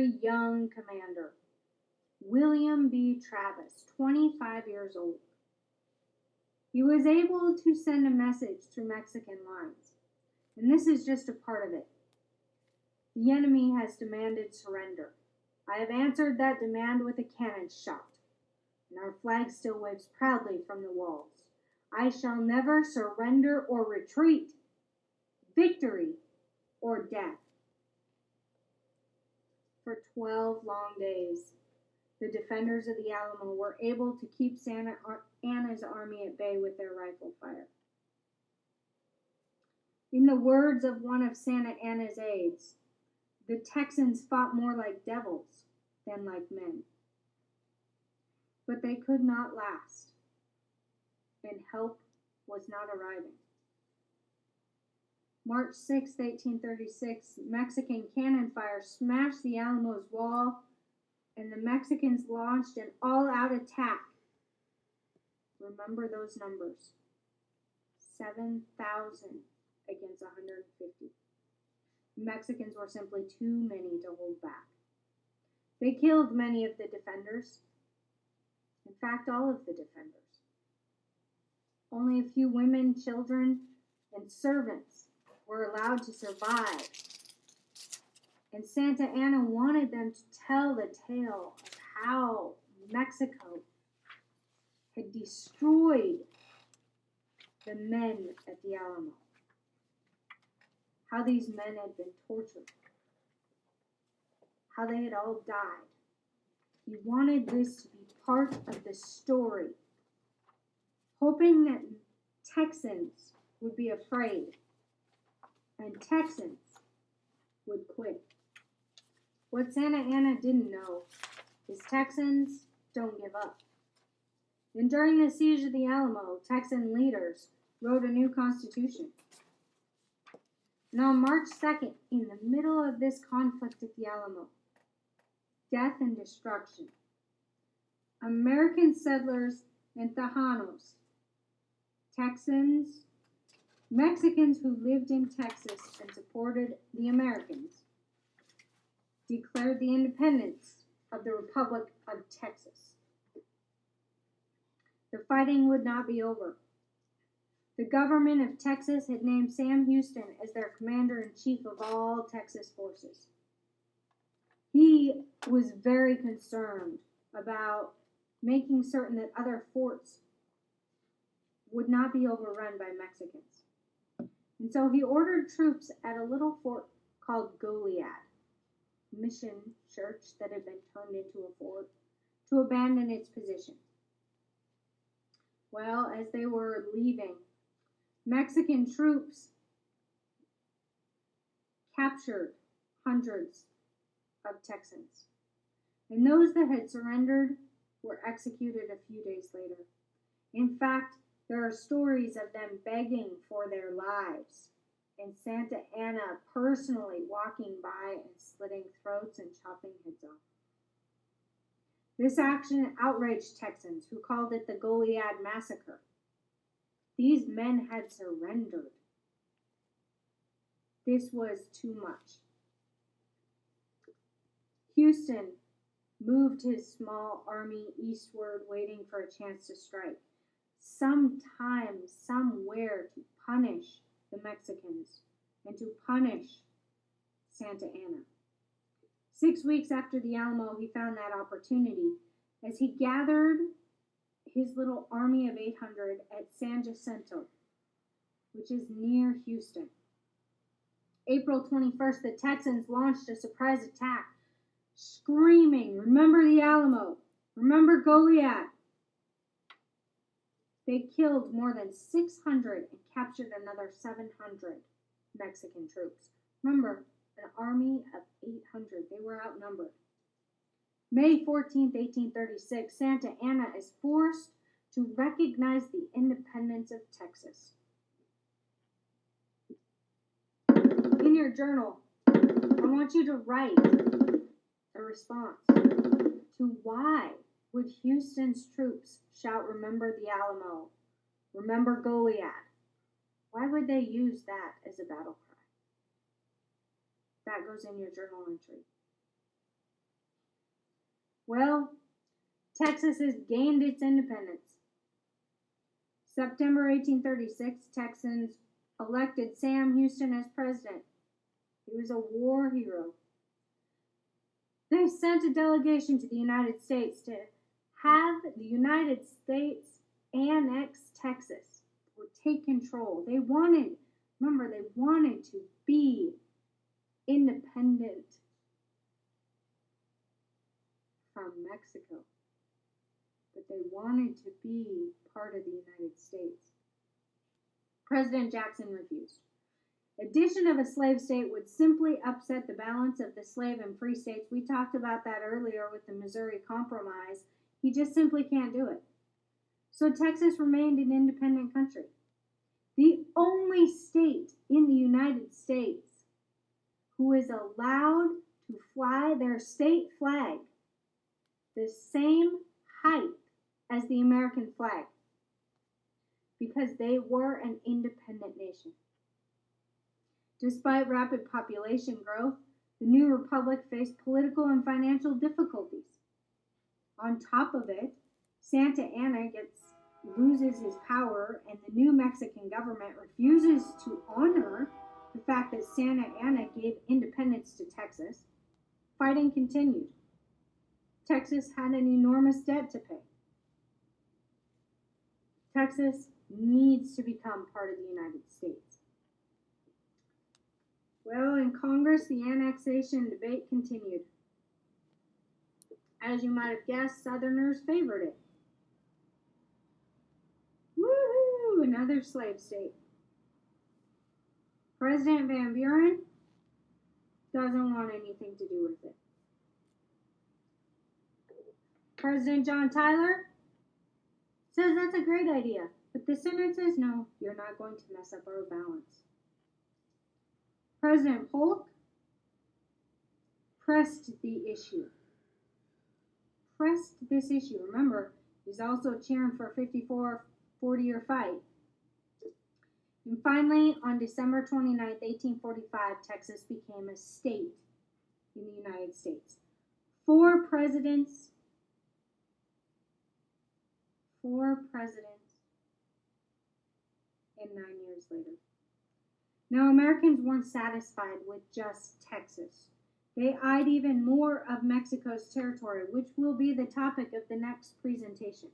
very young commander, William B. Travis, 25 years old. He was able to send a message through Mexican lines, and this is just a part of it. The enemy has demanded surrender. I have answered that demand with a cannon shot, and our flag still waves proudly from the walls. I shall never surrender or retreat, victory or death. For 12 long days, the defenders of the Alamo were able to keep Santa Anna's army at bay with their rifle fire. In the words of one of Santa Anna's aides, the Texans fought more like devils than like men. But they could not last, and help was not arriving. March 6, 1836, Mexican cannon fire smashed the Alamo's wall, and the Mexicans launched an all-out attack. Remember those numbers. 7,000 against 150. The Mexicans were simply too many to hold back. They killed many of the defenders. In fact, all of the defenders. Only a few women, children, and servants were allowed to survive. And Santa Anna wanted them to tell the tale of how Mexico had destroyed the men at the Alamo. How these men had been tortured. How they had all died. He wanted this to be part of the story, hoping that Texans would be afraid and Texans would quit. What Santa Anna didn't know is Texans don't give up. And during the siege of the Alamo, Texan leaders wrote a new constitution. And on March 2nd, in the middle of this conflict at the Alamo, death and destruction, American settlers and Tejanos, Texans, Mexicans who lived in Texas and supported the Americans, declared the independence of the Republic of Texas. The fighting would not be over. The government of Texas had named Sam Houston as their commander-in-chief of all Texas forces. He was very concerned about making certain that other forts would not be overrun by Mexicans. And so he ordered troops at a little fort called Goliad, mission church that had been turned into a fort, to abandon its position. Well, as they were leaving, Mexican troops captured hundreds of Texans, and those that had surrendered were executed a few days later. In fact, there are stories of them begging for their lives, and Santa Anna personally walking by and slitting throats and chopping heads off. This action outraged Texans, who called it the Goliad Massacre. These men had surrendered. This was too much. Houston moved his small army eastward, waiting for a chance to strike, sometime, somewhere, to punish the Mexicans and to punish Santa Anna. 6 weeks after the Alamo, he found that opportunity as he gathered his little army of 800 at San Jacinto, which is near Houston. April 21st, the Texans launched a surprise attack, screaming, "Remember the Alamo! Remember Goliad!" They killed more than 600 and captured another 700 Mexican troops. Remember, an army of 800. They were outnumbered. May 14th, 1836, Santa Anna is forced to recognize the independence of Texas. In your journal, I want you to write a response to why would Houston's troops shout, "Remember the Alamo, remember Goliad." Why would they use that as a battle cry? That goes in your journal entry. Well, Texas has gained its independence. September 1836, Texans elected Sam Houston as president. He was a war hero. They sent a delegation to the United States to have the United States annex Texas or take control. They wanted to be independent from Mexico, but they wanted to be part of the United States. President Jackson refused. Addition of a slave state would simply upset the balance of the slave and free states. We talked about that earlier with the Missouri Compromise. He just simply can't do it. So Texas remained an independent country. The only state in the United States who is allowed to fly their state flag the same height as the American flag, because they were an independent nation. Despite rapid population growth, the new republic faced political and financial difficulties. On top of it, Santa Anna loses his power, and the new Mexican government refuses to honor the fact that Santa Anna gave independence to Texas. Fighting continued. Texas had an enormous debt to pay. Texas needs to become part of the United States. Well, in Congress, the annexation debate continued. As you might have guessed, Southerners favored it. Woohoo! Another slave state. President Van Buren doesn't want anything to do with it. President John Tyler says that's a great idea, but the Senate says no, you're not going to mess up our balance. President Polk pressed the issue. Pressed this issue. Remember, he's also cheering for a 54-40 fight. And finally, on December 29, 1845, Texas became a state in the United States. Four presidents, and 9 years later. Now, Americans weren't satisfied with just Texas. They eyed even more of Mexico's territory, which will be the topic of the next presentation.